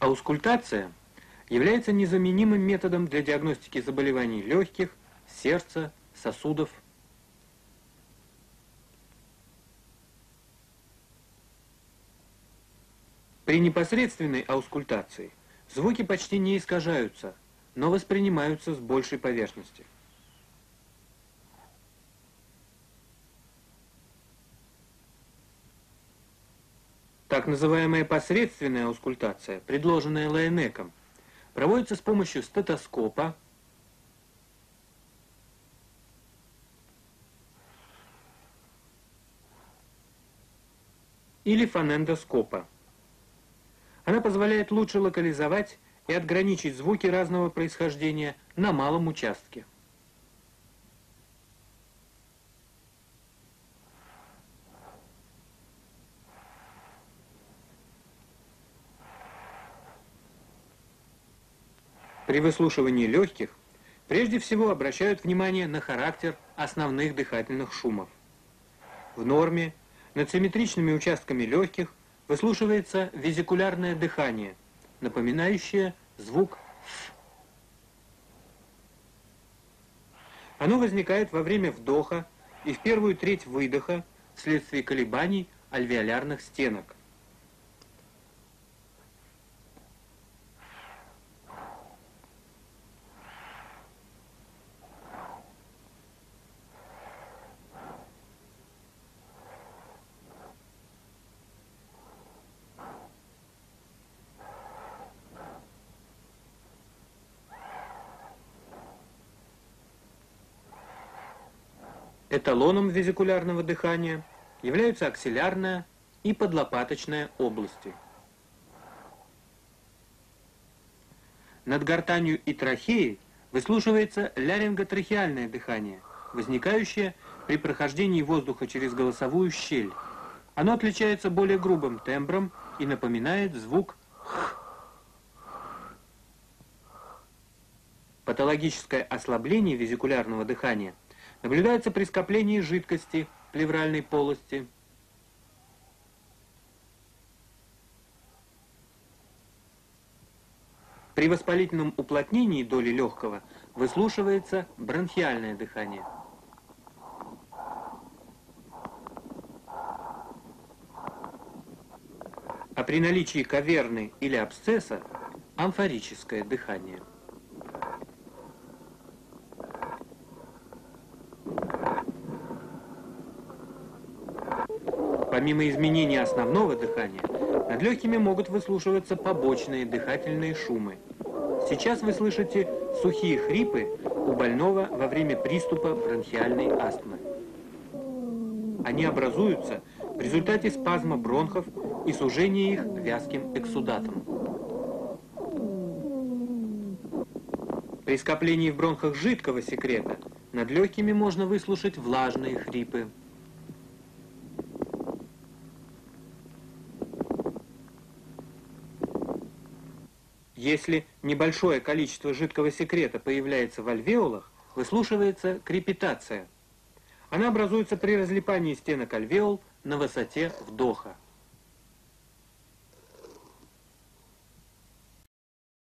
Аускультация является незаменимым методом для диагностики заболеваний легких, сердца, сосудов. При непосредственной аускультации звуки почти не искажаются, но воспринимаются с большей поверхности. Так называемая посредственная аускультация, предложенная Лайенеком, проводится с помощью стетоскопа, или фонендоскопа. Она позволяет лучше локализовать и отграничить звуки разного происхождения на малом участке. При выслушивании легких прежде всего обращают внимание на характер основных дыхательных шумов. В норме над симметричными участками легких выслушивается везикулярное дыхание, напоминающее звук «ф». Оно возникает во время вдоха и в первую треть выдоха вследствие колебаний альвеолярных стенок. Эталоном везикулярного дыхания являются аксиллярная и подлопаточная области. Над гортанью и трахеей выслушивается ларинготрахеальное дыхание, возникающее при прохождении воздуха через голосовую щель. Оно отличается более грубым тембром и напоминает звук «х». Патологическое ослабление везикулярного дыхания наблюдается при скоплении жидкости в плевральной полости. При воспалительном уплотнении доли легкого выслушивается бронхиальное дыхание. А при наличии каверны или абсцесса – амфорическое дыхание. Помимо изменения основного дыхания, над легкими могут выслушиваться побочные дыхательные шумы. Сейчас вы слышите сухие хрипы у больного во время приступа бронхиальной астмы. Они образуются в результате спазма бронхов и сужения их вязким эксудатом. При скоплении в бронхах жидкого секрета над легкими можно выслушать влажные хрипы. Если небольшое количество жидкого секрета появляется в альвеолах, выслушивается крепитация. Она образуется при разлипании стенок альвеол на высоте вдоха.